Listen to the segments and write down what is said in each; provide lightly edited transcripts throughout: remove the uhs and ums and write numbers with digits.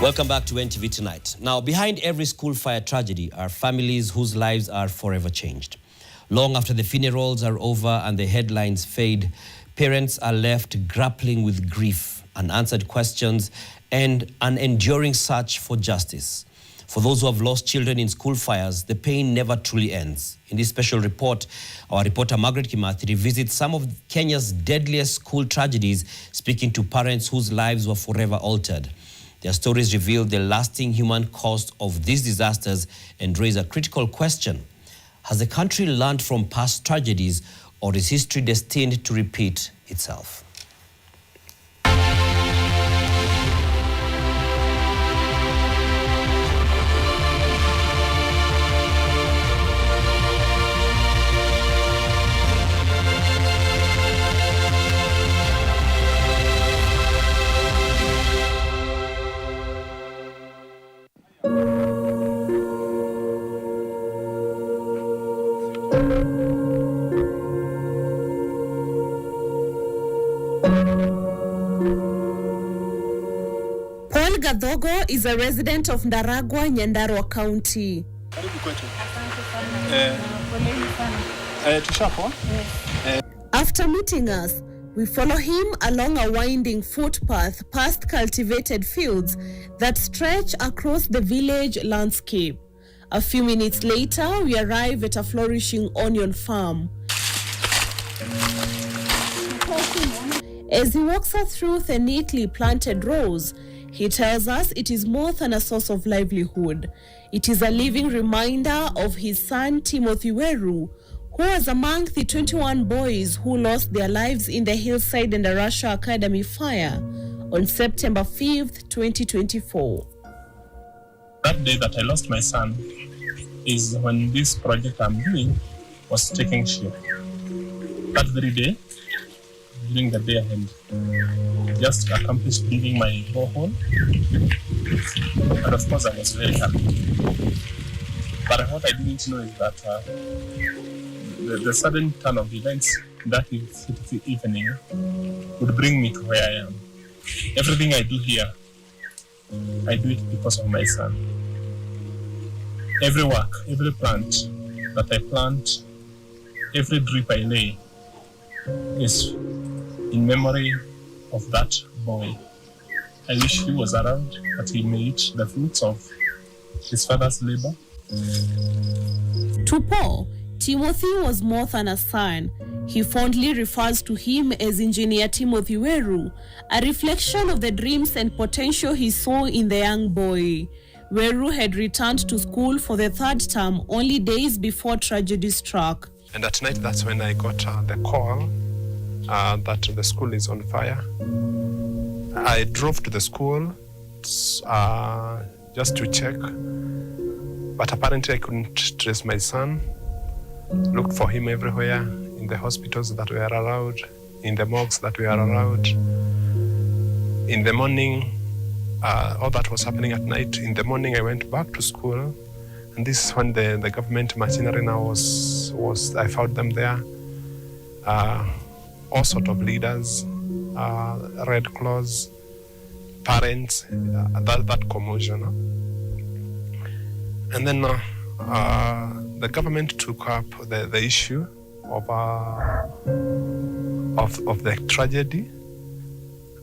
Welcome back to NTV Tonight. Now, behind every school fire tragedy are families whose lives are forever changed. Long after the funerals are over and the headlines fade, parents are left grappling with grief, unanswered questions, and an enduring search for justice. For those who have lost children in school fires, the pain never truly ends. In this special report, our reporter Margaret Kimathi revisits some of Kenya's deadliest school tragedies, speaking to parents whose lives were forever altered. Their stories reveal the lasting human cost of these disasters and raise a critical question. Has the country learned from past tragedies, or is history destined to repeat itself? Gadhogo is a resident of Ndaragwa, Nyandarua County. After meeting us, we follow him along a winding footpath past cultivated fields that stretch across the village landscape. A few minutes later, we arrive at a flourishing onion farm. As he walks us through the neatly planted rows, he tells us it is more than a source of livelihood. It is a living reminder of his son, Timothy Weru, who was among the 21 boys who lost their lives in the Hillside Academy fire on September 5th, 2024. That day that I lost my son is when this project I'm doing was taking shape. That very day, during the day I had just accomplished digging my borehole, and of course I was very happy. But what I didn't know is that the sudden turn of events that evening would bring me to where I am. Everything I do here, I do it because of my son. Every work, every plant that I plant, every drip I lay is in memory of that boy. I wish he was around, that he may eat the fruits of his father's labor. To Paul, Timothy was more than a son. He fondly refers to him as Engineer Timothy Weru, a reflection of the dreams and potential he saw in the young boy. Weru had returned to school for the third term only days before tragedy struck. And at night, that's when I got the call that the school is on fire. I drove to the school just to check, but apparently I couldn't trace my son. Looked for him everywhere, in the hospitals that were around, in the morgues that were around. In the morning, all that was happening at night. In the morning, I went back to school, and this is when the government machinery now was I found them there. All sort of leaders, Red Cross, parents, that commotion. And then the government took up the issue of the tragedy,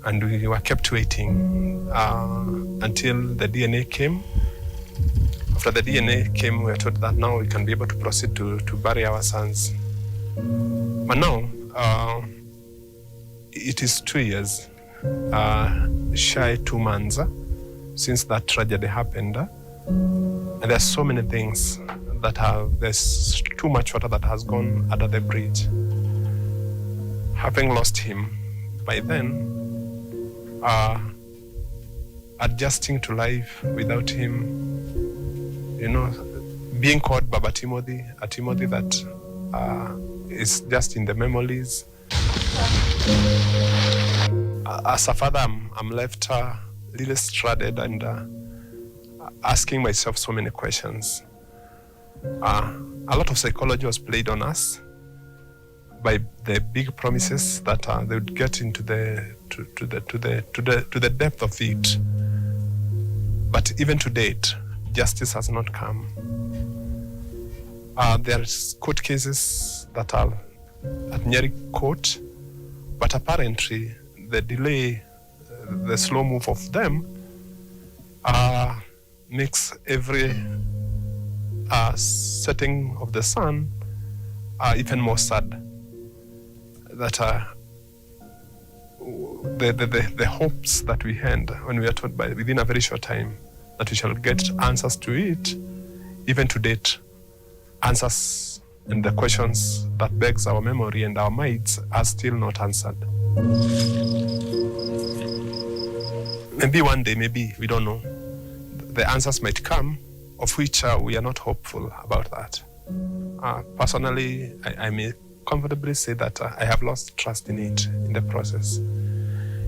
and we were kept waiting until the DNA came. After the DNA came, we were told that now we can be able to proceed to bury our sons. But now, it is 2 years, shy 2 months since that tragedy happened. And there's so many things there's too much water that has gone under the bridge. Having lost him by then, adjusting to life without him, being called Baba Timothy, a Timothy that is just in the memories. As a father, I'm left really stranded and asking myself so many questions. A lot of psychology was played on us by the big promises that they would get into the depth of it. But even to date, justice has not come. There are court cases that are at Nyeri court, but apparently the delay, the slow move of them makes every setting of the sun even more sad. That the hopes that we had when we are told by within a very short time that we shall get answers to it, even to date, answers and the questions that begs our memory and our minds are still not answered. Maybe one day, maybe, we don't know, the answers might come, of which we are not hopeful about that. Personally, I may comfortably say that I have lost trust in it, in the process.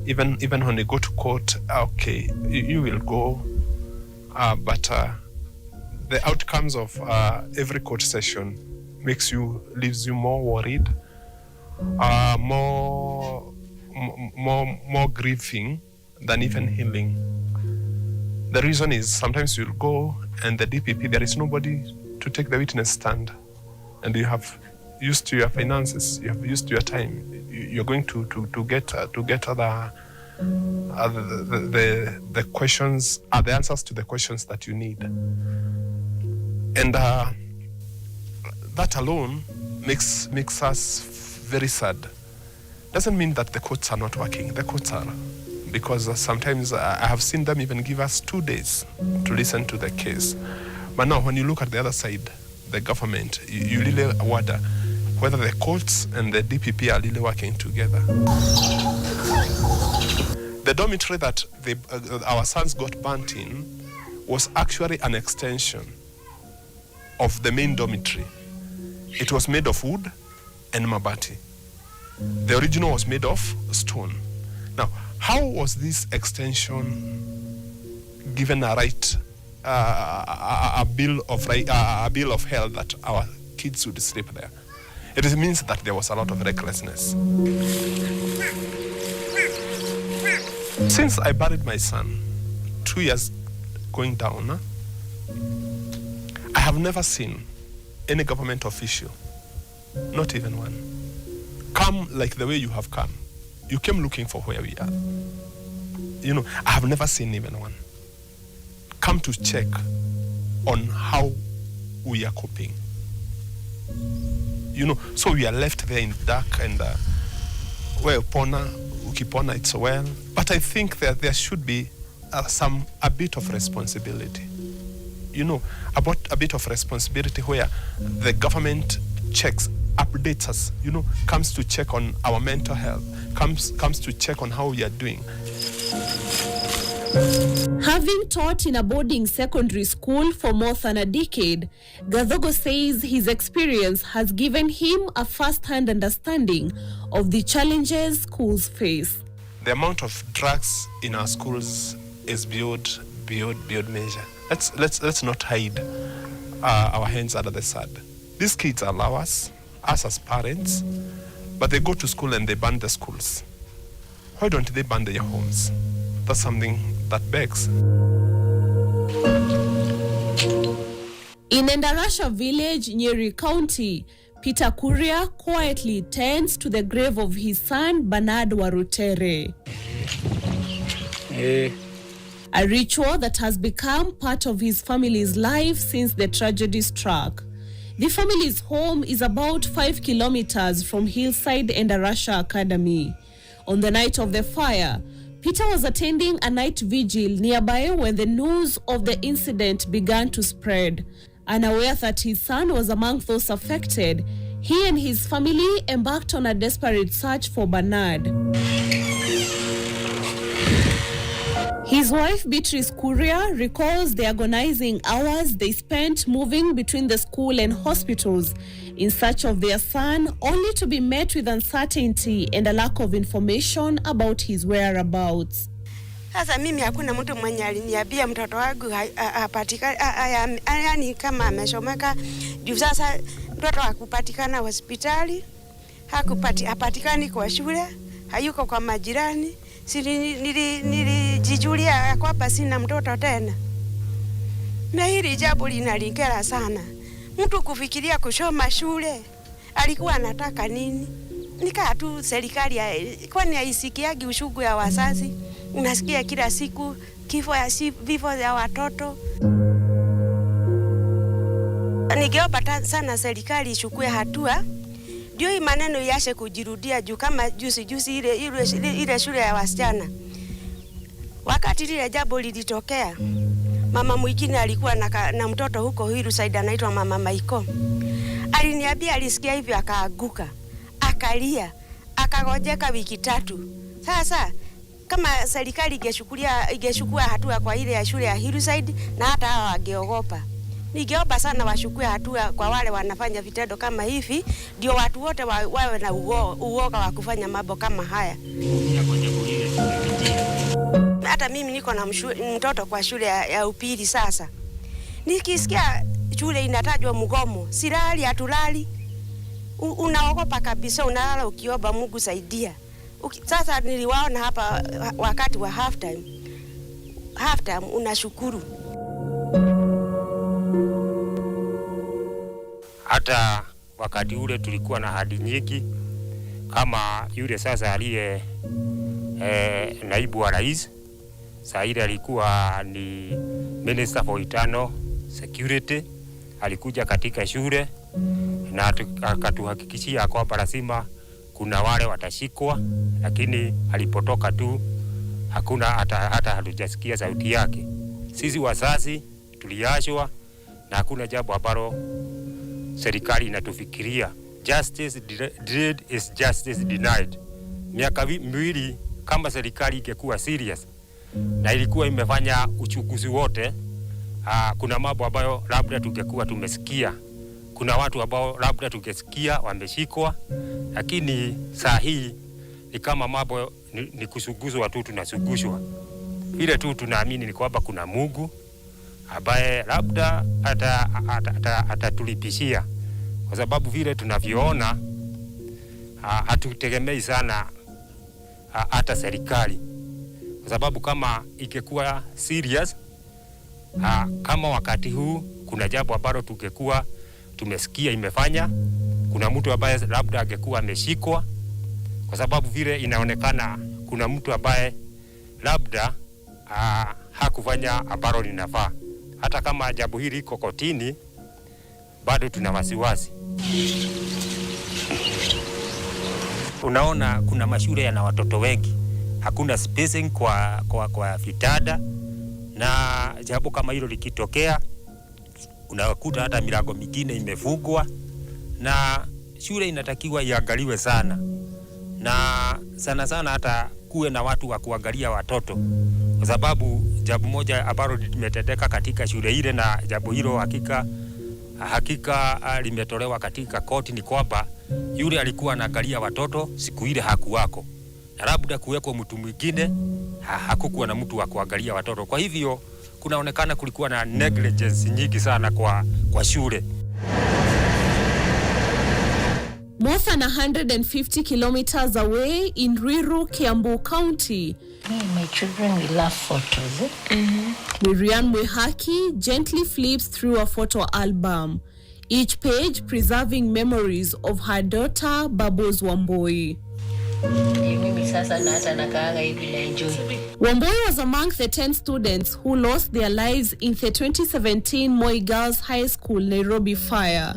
Even when you go to court, okay, you will go, but the outcomes of every court session leaves you more worried, more grieving than even healing. The reason is sometimes you'll go and the DPP, there is nobody to take the witness stand, and you have used to your finances, you have used to your time. You're going to get the questions, the answers to the questions that you need, and that alone makes us very sad. Doesn't mean that the courts are not working. The courts are, because sometimes I have seen them even give us 2 days to listen to the case. But now, when you look at the other side, the government, you really wonder whether the courts and the DPP are really working together. The dormitory that our sons got burnt in was actually an extension of the main dormitory. It was made of wood and mabati. The original was made of stone. Now, how was this extension given a right, a bill of health that our kids would sleep there? It means that there was a lot of recklessness. Since I buried my son, 2 years going down, I have never seen any government official, not even one, come like the way you have come. You came looking for where we are. You know, I have never seen even one come to check on how we are coping. You know, so we are left there in the dark and, ukipona, it's well. But I think that there should be a bit of responsibility. You know, about a bit of responsibility where the government checks, updates us, you know, comes to check on our mental health, comes to check on how we are doing. Having taught in a boarding secondary school for more than a decade, Gathogo says his experience has given him a first-hand understanding of the challenges schools face. The amount of drugs in our schools is beyond measure. Let's not hide our hands under the sand. These kids allow us as parents, but they go to school and they burn the schools. Why don't they burn their homes? That's something that begs. In Endarasha village, Nyeri County, Peter Kuria quietly tends to the grave of his son, Bernard Warutere. A ritual that has become part of his family's life since the tragedy struck. The family's home is about 5 kilometers from Hillside Endarasha Academy. On the night of the fire, Peter was attending a night vigil nearby when the news of the incident began to spread. Unaware that his son was among those affected, he and his family embarked on a desperate search for Bernard. His wife, Beatrice Kuria, recalls the agonizing hours they spent moving between the school and hospitals in search of their son, only to be met with uncertainty and a lack of information about his whereabouts. Sasa mimi hakuna mtu mwenye aliniambia mtoto wangu yani kama ameshomeka. Juu sasa mtoto hakupatikana hospitali, hapatikani kwa shule, hayuko kwa majirani. Nilijijulia kwamba sina mtoto tena. Na hili jambo linalingera sana. Mtu kufikiria kusoma shule, alikuwa anataka nini? Nikaa tu serikali kwani haisikiagi ushugu ya wazazi. Unasikia kila siku vifo ya watoto. Ningeomba sana serikali ichukue hatua ndio hii maneno yashe kujirudia juu kama juzi ile shule ya wasichana. Wakati lile jambo lilitokea, mama mwingine alikuwa na mtoto huko Hillside anaitwa mama Maiko. Aliniambia alisikia hivyo akaaguka, akalia, akagojeka wiki 3. Sasa kama serikali ingechukua hatua kwa ile ya shule ya Hillside na hata hao wangeogopa. Ningeomba sana wachukue hatua kwa wale wanafanya vitendo kama hivi, ndio watu wote wawe na uoga wa kufanya mambo kama haya. Hata mimi niko na mtoto kwa shule ya upili sasa. Nikisikia shule inatajwa mgomo, silali hatulali. Unaogopa kabisa, unalala ukiomba Mungu saidia. Sasa niliwaona hapa wakati wa half time unashukuru. Hata wakati ule tulikuwa na hadi nyingi kama yule sasa aliye naibu wa rais. Saa ile alikuwa ni Minister for Internal Security, alikuja katika shule na akatuhakikishia kwamba lazima kuna wale watashikwa, lakini alipotoka tu hakuna hata hatujasikia sauti yake. Sisi wazazi tuliashwa na hakuna jambo ambalo serikali inatufikiria. Justice delayed is justice denied. Miaka miwili kama serikali ingekuwa serious na ilikuwa imefanya uchunguzi wote, kuna mambo ambayo labda tungekuwa tumesikia. Kuna watu ambao labda tungesikia wameshikwa, lakini saa hii ni kama mambo ni kusuguzwa tu, tunasugushwa. Vile tu tunaamini ni kwamba kuna Mungu ambaye labda atatulipishia, kwa sababu vile tunavyoona hatutegemei sana hata serikali, kwa sababu kama ingekuwa serious kama wakati huu kuna jambo ambalo tungekuwa tumesikia imefanya, kuna mtu ambaye labda angekuwa ameshikwa, kwa sababu vile inaonekana kuna mtu ambaye labda hakufanya ambalo linafaa. Hata kama jambo hili liko kotini, bado tuna wasiwasi. Unaona kuna mashule yana watoto wengi, hakuna spacing kwa vitanda, na jambo kama hilo likitokea unakuta hata milango mingine imefungwa, na shule inatakiwa iangaliwe sana, na sana hata kuwe na watu wa kuangalia watoto, kwa sababu jambo moja ambalo limetendeka katika shule ile, na jambo hilo hakika limetolewa katika koti, ni kwamba yule alikuwa anaangalia watoto siku ile hakuwako, na labda kuweko mtu mwingine, hakukuwa na mtu wa kuangalia watoto. Kwa hivyo kunaonekana kulikuwa na negligence nyingi sana kwa shule. More than 150 kilometers away in Ruiru, Kiambu County. Me and my children, we love photos. Miriam Mwehaki gently flips through a photo album, each page preserving memories of her daughter, Babos Wamboi. Wamboi was among the 10 students who lost their lives in the 2017 Moi Girls High School Nairobi fire.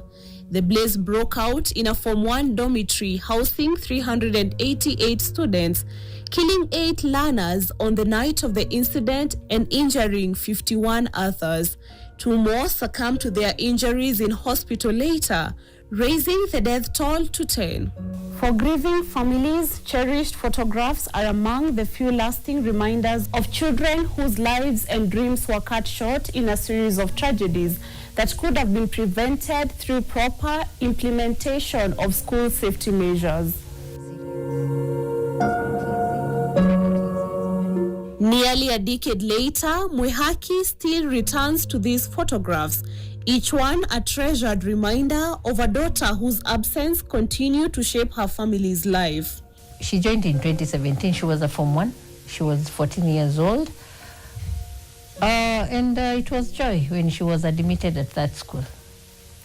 The blaze broke out in a Form 1 dormitory housing 388 students, killing 8 learners on the night of the incident and injuring 51 others. 2 more succumbed to their injuries in hospital later, raising the death toll to 10. For grieving families, cherished photographs are among the few lasting reminders of children whose lives and dreams were cut short in a series of tragedies that could have been prevented through proper implementation of school safety measures. Nearly a decade later, Mwehaki still returns to these photographs, each one a treasured reminder of a daughter whose absence continued to shape her family's life. She joined in 2017. She was a Form 1. She was 14 years old. And it was joy when she was admitted at that school.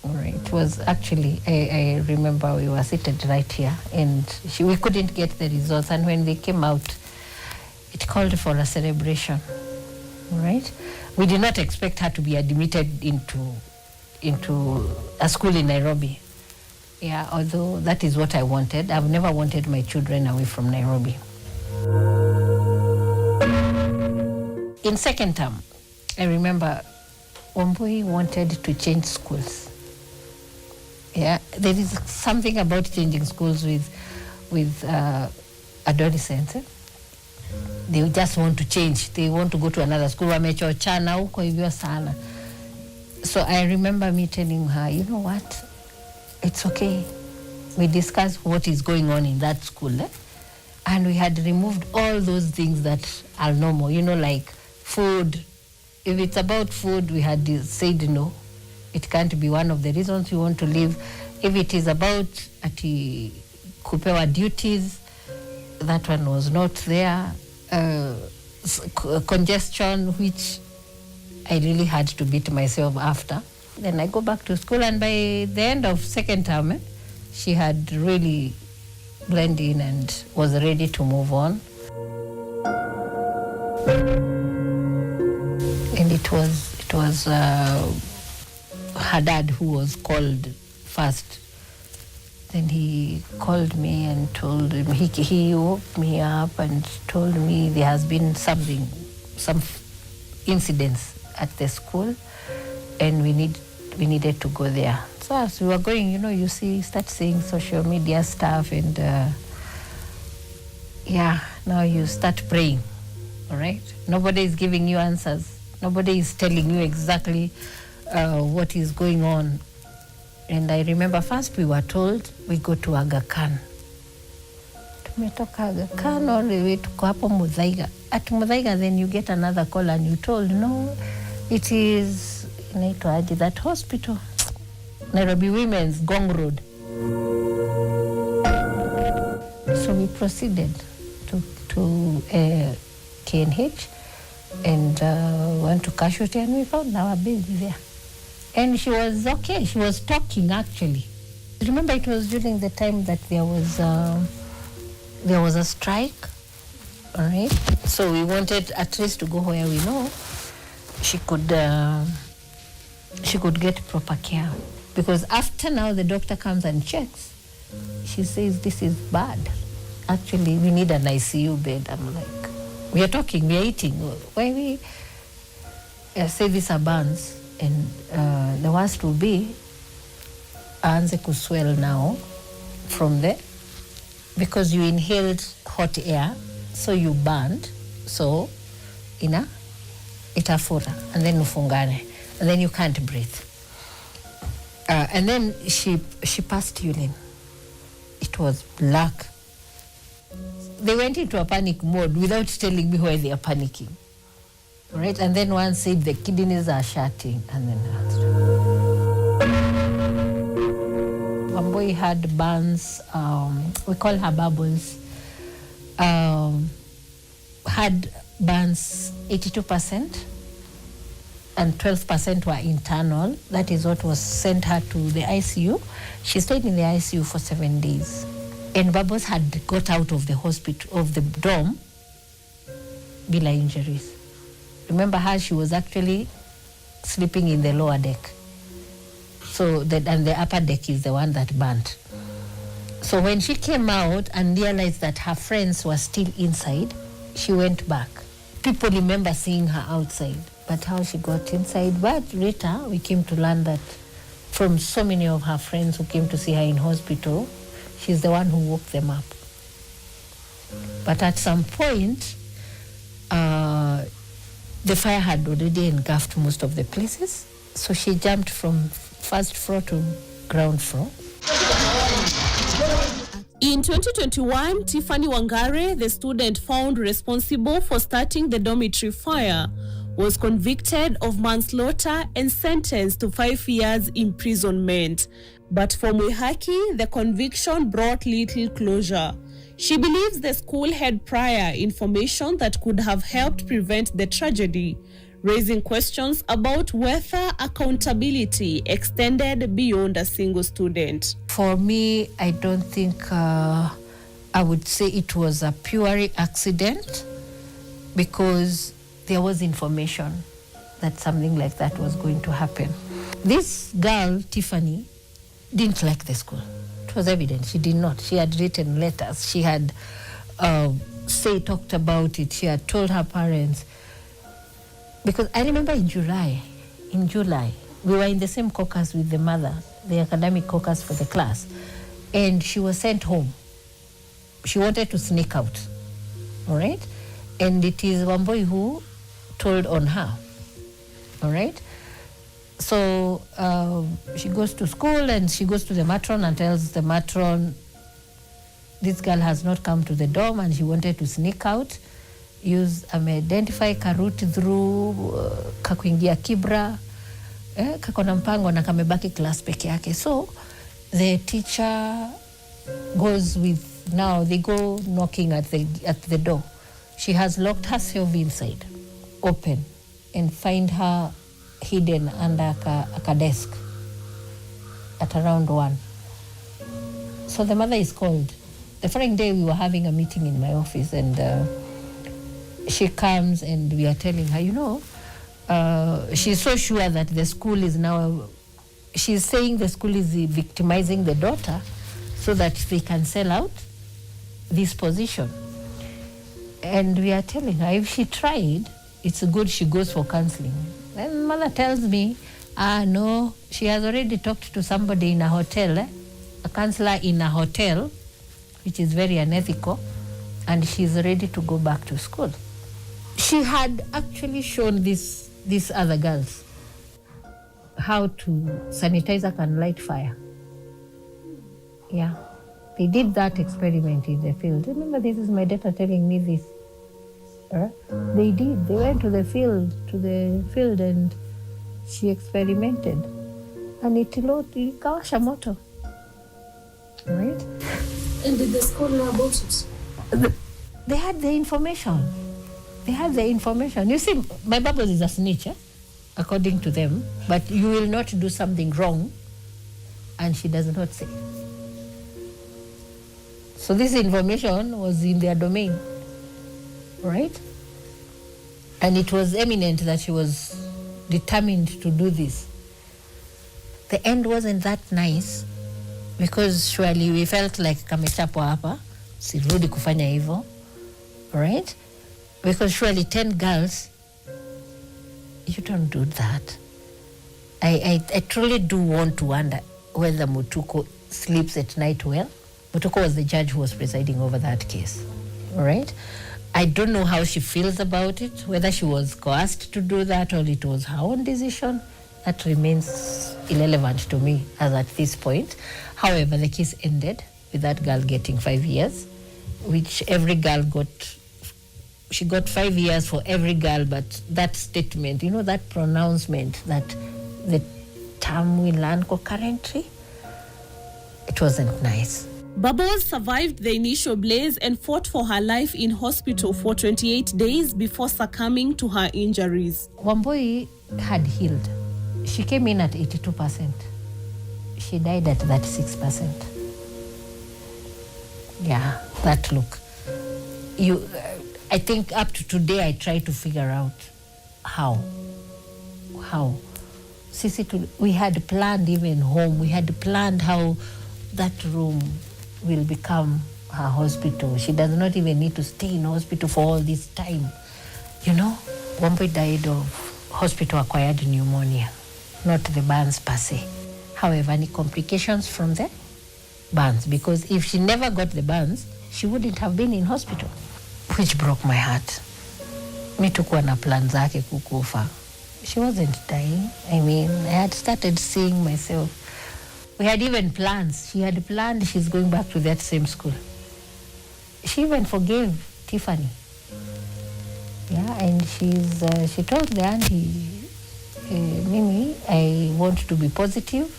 All right. It was actually, I remember we were seated right here, and we couldn't get the results. And when they came out, it called for a celebration. All right. We did not expect her to be admitted into a school in Nairobi. Yeah, although that is what I wanted. I've never wanted my children away from Nairobi. In second term, I remember Wambui wanted to change schools. Yeah, there is something about changing schools with adolescents. They just want to change. They want to go to another school. Wamechochana huko hivyo sana. So I remember me telling her, you know what? It's okay. We discussed what is going on in that school. And we had removed all those things that are normal, like food. If it's about food, we had said no. It can't be one of the reasons we want to leave. If it is about kupewa duties, that one was not there. Congestion, which I really had to beat myself after. Then I go back to school, and by the end of second term, she had really blended in and was ready to move on. And it was her dad who was called first. Then he called me and told me, he woke me up and told me there has been some incidents at the school, and we needed to go there. So as we were going, you start seeing social media stuff, and now you start praying, all right? Nobody is giving you answers. Nobody is telling you exactly what is going on. And I remember first we were told we go to Aga Khan. Tumetoka Aga Khan all the way to hapo Muthaiga. At Muthaiga, then you get another call and you told, no, it is inaitwaje that hospital, Nairobi Women's, Gong Road. So we proceeded to KNH and went to casualty, and we found our baby there. And she was okay. She was talking, actually. Remember, it was during the time that there was a strike, all right? So we wanted at least to go where we know she could get proper care. Because after now the doctor comes and checks, she says, this is bad. Actually, we need an ICU bed. I'm like, we are talking, we are eating. Why we say these are burns? And the worst will be aanze kuswell now from there, because you inhaled hot air, so you burned, so itafura, and then ufungane, and then you can't breathe. And then she passed urine. It was black. They went into a panic mode without telling me why they are panicking. Right, and then one said the kidneys are shutting, and then one boy had burns. We call her bubbles. Had burns 82%, and 12% were internal. That is what was sent her to the ICU. She stayed in the ICU for 7 days, and Bubbles had got out of the hospital, of the dorm, bila injuries. Remember her, she was actually sleeping in the lower deck. So and the upper deck is the one that burnt. So when she came out and realized that her friends were still inside, she went back. People remember seeing her outside, but how she got inside. But later, we came to learn that from so many of her friends who came to see her in hospital, she's the one who woke them up. But at some point, the fire had already engulfed most of the places, so she jumped from first floor to ground floor. In 2021, Tiffany Wangare, the student found responsible for starting the dormitory fire, was convicted of manslaughter and sentenced to 5 years imprisonment. But for Mwihaki, the conviction brought little closure. She believes the school had prior information that could have helped prevent the tragedy. raising questions about whether accountability extended beyond a single student. For me, I don't think I would say it was a pure accident, because there was information that something like that was going to happen. This girl, Tiffany, didn't like the school. It was evident. She did not. She had written letters. She had talked about it. She had told her parents. Because I remember in July, we were in the same caucus with the mother, the academic caucus for the class, and she was sent home. She wanted to sneak out, all right? And it is Wambui who told on her, all right? So she goes to school and she goes to the matron and tells the matron, this girl has not come to the dorm and she wanted to sneak out. Identify karuti through kakuingia Kibra, kakona mpango na kamebaki class peke yake. So the teacher goes with, now they go knocking at the door. She has locked herself inside, open, and find her hidden under a desk at around 1. So the mother is called. The following day we were having a meeting in my office, and she comes and we are telling her, she's so sure that the school is now, she's saying the school is victimizing the daughter so that they can sell out this position. And we are telling her, if she tried, it's good she goes for counseling. Then mother tells me, no, she has already talked to somebody in a hotel, a counselor in a hotel, which is very unethical, and she's ready to go back to school. She had actually shown these other girls how to sanitizer can light fire. Yeah, they did that experiment in the field. Remember, this is my daughter telling me this. They did. They went to the field, and she experimented, and it ikawasha moto. Right? And did the school know about it? They had the information. You see, my Bubbles is a snitch, according to them, but you will not do something wrong, and she does not say. So this information was in their domain, right? And it was eminent that she was determined to do this. The end wasn't that nice, because surely we felt like kamechapwa hapa, sirudi kufanya hivyo, right? Because surely 10 girls, you don't do that. I truly do want to wonder whether Mutuko sleeps at night well. Mutuko was the judge who was presiding over that case, all right? I don't know how she feels about it, whether she was coerced to do that or it was her own decision. That remains irrelevant to me as at this point. However, the case ended with that girl getting 5 years, which every girl got. She got 5 years for every girl, but that statement, that pronouncement that the term we learn concurrently, it wasn't nice. Bubbles survived the initial blaze and fought for her life in hospital for 28 days before succumbing to her injuries. Wambui had healed. She came in at 82%. She died at 36%. Yeah, that look. I think up to today I try to figure out how. We had planned even home. We had planned how that room will become her hospital. She does not even need to stay in hospital for all this time. Wambui died of hospital-acquired pneumonia, not the burns per se. However, any complications from the burns, because if she never got the burns, she wouldn't have been in hospital, which broke my heart. Mi tukuwa na plan zake kukufa. She wasn't dying. I had started seeing myself. We had even plans. She had planned she's going back to that same school. She even forgave Tiffany. Yeah, and she told the auntie, Mimi, I want to be positive.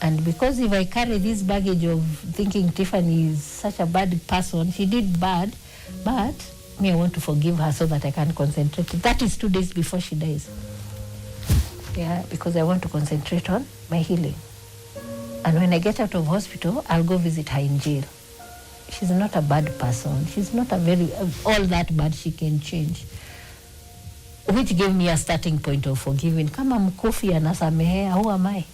And because if I carry this baggage of thinking Tiffany is such a bad person, she did bad, but I want to forgive her so that I can concentrate. That is 2 days before she dies. Yeah, because I want to concentrate on my healing. And when I get out of hospital, I'll go visit her in jail. She's not a bad person. She's not all that bad. She can change. Which gave me a starting point of forgiving. Kama mkufi anasamehea, who am I?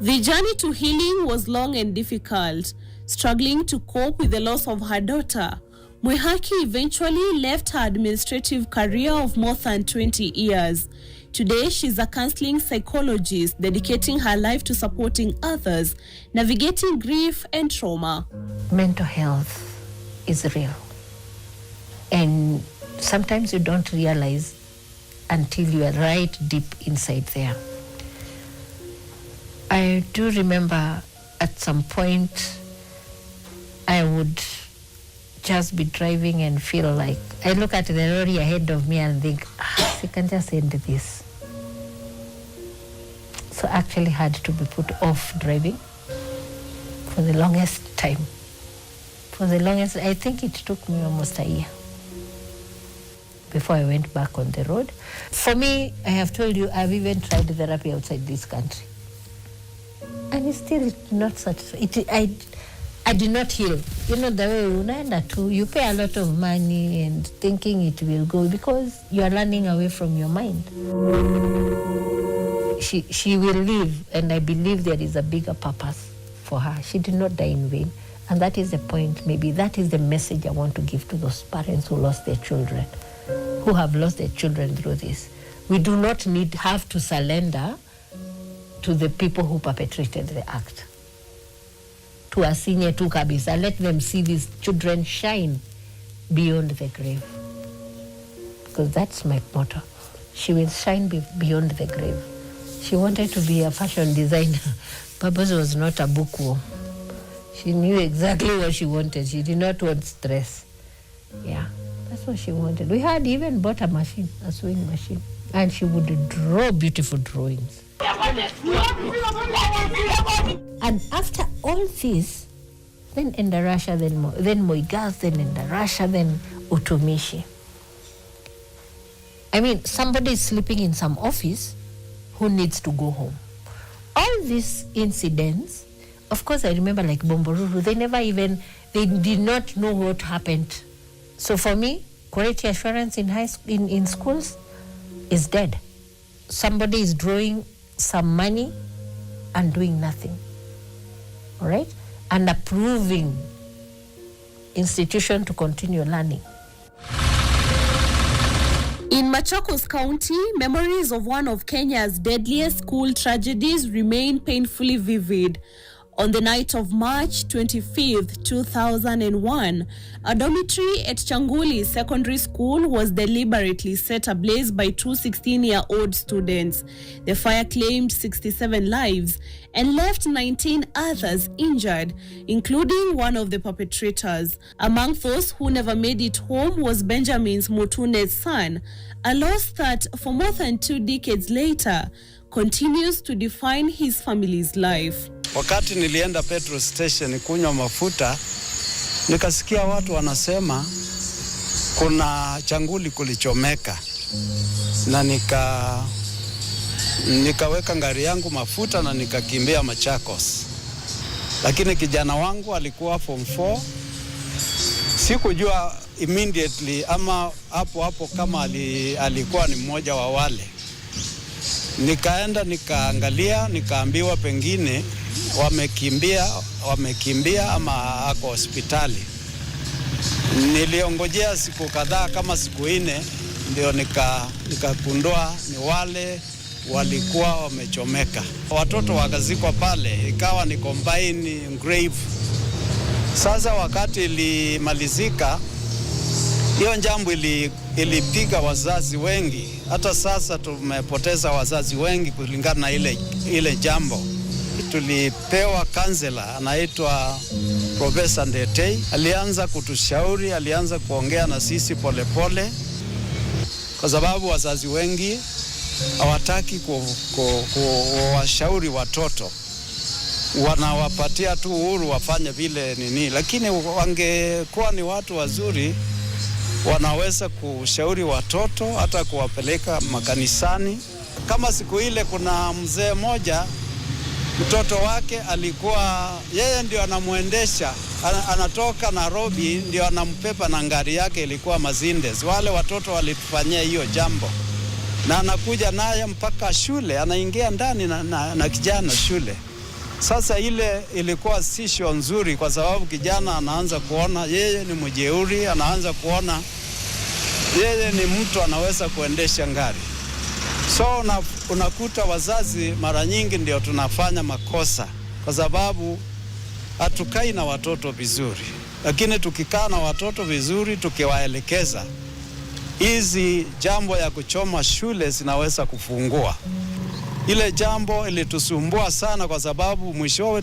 The journey to healing was long and difficult. Struggling to cope with the loss of her daughter, Moi eventually left her administrative career of more than 20 years. Today, she's a counseling psychologist, dedicating her life to supporting others, navigating grief and trauma. Mental health is real. And sometimes you don't realize until you are right deep inside there. I do remember at some point I would just be driving and feel like, I look at the lorry ahead of me and think, I can just end this. So I actually had to be put off driving for the longest time. I think it took me almost a year before I went back on the road. For me, I have told you, I've even tried therapy outside this country. And it's still not satisfying. I did not heal. You know, the way unaenda to, you pay a lot of money and thinking it will go because you are running away from your mind. She will live, and I believe there is a bigger purpose for her. She did not die in vain. And that is the point, maybe that is the message I want to give to those parents who lost their children, who have lost their children through this. We do not have to surrender to the people who perpetrated the act. To asinye tu kabisa, let them see these children shine beyond the grave. Because that's my motto. She will shine beyond the grave. She wanted to be a fashion designer. Babos was not a bookworm. She knew exactly what she wanted. She did not want stress. Yeah, that's what she wanted. We had even bought a machine, a sewing machine. And she would draw beautiful drawings. And after all this, then Endarasha, then Moi Girls, then Endarasha, then Utumishi. I mean, somebody is sleeping in some office who needs to go home. All these incidents, of course, I remember like Bomboruru, they did not know what happened. So for me, quality assurance in schools is dead. Somebody is drawing some money and doing nothing. All right? And approving institution to continue learning. In Machakos County, memories of one of Kenya's deadliest school tragedies remain painfully vivid. On the night of March 25th, 2001, a dormitory at Changuli Secondary School was deliberately set ablaze by two 16-year-old students. The fire claimed 67 lives and left 19 others injured, including one of the perpetrators. Among those who never made it home was Benjamin's Mutune's son, a loss that, for more than 2 decades later, continues to define his family's life. Wakati nilienda petrol station kunywa mafuta, nikasikia watu wanasema kuna Changuli kulichomeka, na nikaweka gari yangu mafuta na nikakimbia Machakos. Lakini kijana wangu alikuwa form 4, sikujua immediately ama hapo kama alikuwa ni mmoja wa wale. Nikaenda nikaangalia, nikaambiwa pengine wamekimbia ama ako hospitali. Niliongojea siku kadhaa kama siku 4 ndio nikagundua ni wale walikuwa wamechomeka. Watoto wakazikwa pale, ikawa ni combine grave. Sasa wakati ilimalizika, hiyo jambo ilipiga wazazi wengi. Hata sasa tumepoteza wazazi wengi kulingana na ile jambo. Tulipewa counselor anaitwa Professor Ndetei. Alianza kutushauri, alianza kuongea na sisi polepole, kwa sababu wazazi wengi hawataki kuwashauri watoto. Wanawapatia tu uhuru wafanye vile nini, lakini wangekuwa ni watu wazuri wanaweza kushauri watoto, hata kuwapeleka makanisani. Kama siku ile kuna mzee moja, mtoto wake alikuwa yeye ndio anamuendesha, anatoka Nairobi ndio anampepa na gari yake ilikuwa Mercedes. Wale watoto walitufanyia hiyo jambo, na anakuja naye mpaka shule, anaingia ndani na kijana shule. Sasa ile ilikuwa si show nzuri, kwa sababu kijana anaanza kuona yeye ni mjeuri, anaanza kuona yeye ni mtu anaweza kuendesha gari. So unakuta wazazi mara nyingi ndio tunafanya makosa, kwa sababu hatukai na watoto vizuri. Lakini tukikaa na watoto vizuri, tukiwaelekeza, hizi jambo ya kuchoma shule zinaweza kufungua. Ile jambo ilitusumbua sana, kwa sababu mwishowe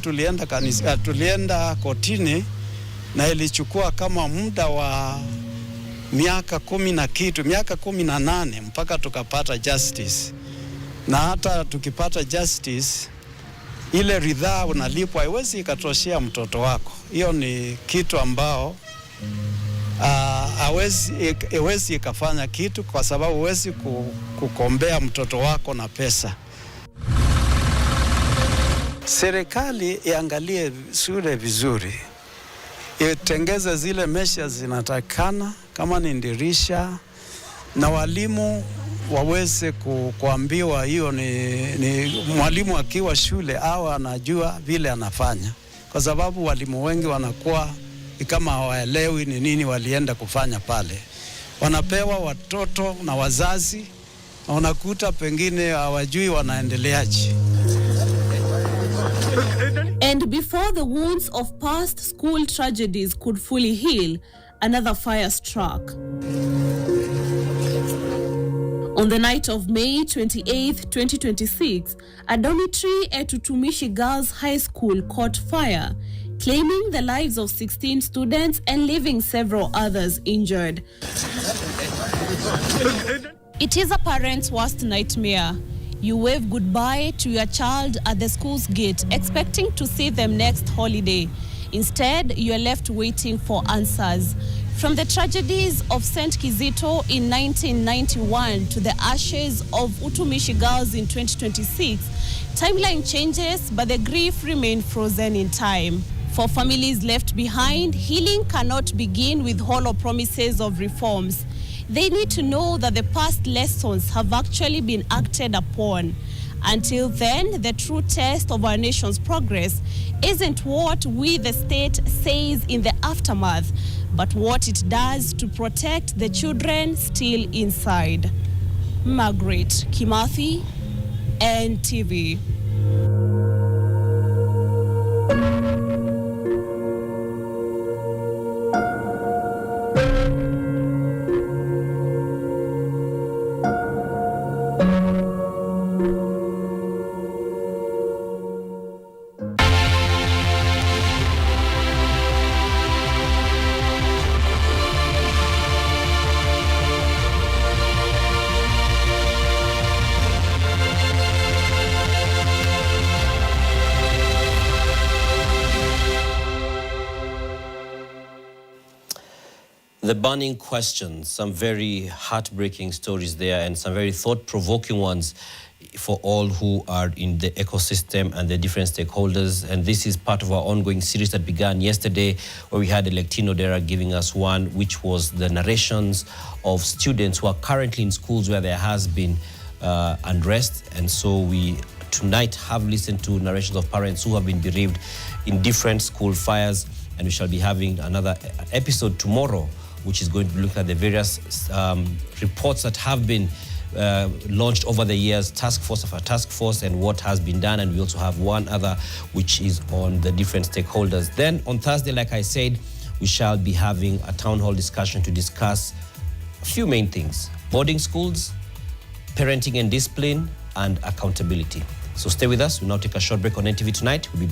tulienda kotini, na ilichukua kama muda wa miaka 18 mpaka tukapata justice. Na hata tukipata justice, ile ridhaa unalipwa haiwezi ikatoshea mtoto wako. Hiyo ni kitu ambao hawezi ikafanya kitu, kwa sababu huwezi kukombea mtoto wako na pesa. Serikali iangalie shule vizuri, itengeze zile measures zinatakana, kama ni dirisha, na walimu waweze kuambiwa hiyo ni mwalimu akiwa shule au anajua vile anafanya, kwa sababu walimu wengi wanakuwa kama hawaelewi ni nini walienda kufanya pale. Wanapewa watoto na wazazi, na unakuta pengine hawajui wanaendeleaje. And before the wounds of past school tragedies could fully heal, another fire struck. On the night of May 28, 2026, a dormitory at Utumishi Girls High School caught fire, claiming the lives of 16 students and leaving several others injured. It is a parent's worst nightmare. You wave goodbye to your child at the school's gate, expecting to see them next holiday. Instead, you are left waiting for answers. From the tragedies of St. Kizito in 1991 to the ashes of Utumishi Girls in 2026, timeline changes, but the grief remains frozen in time. For families left behind, healing cannot begin with hollow promises of reforms. They need to know that the past lessons have actually been acted upon. Until then, the true test of our nation's progress isn't what we, the state, says in the aftermath, but what it does to protect the children still inside. Margaret Kimathi, NTV. The burning questions, some very heartbreaking stories there, and some very thought-provoking ones for all who are in the ecosystem and the different stakeholders. And this is part of our ongoing series that began yesterday, where we had Electino Dera giving us one, which was the narrations of students who are currently in schools where there has been unrest. And so we tonight have listened to narrations of parents who have been bereaved in different school fires. And we shall be having another episode tomorrow, which is going to look at the various reports that have been launched over the years, task force after task force, and what has been done. And we also have one other, which is on the different stakeholders. Then on Thursday, like I said, we shall be having a town hall discussion to discuss a few main things: boarding schools, parenting and discipline, and accountability. So stay with us. We'll now take a short break on NTV tonight. We'll be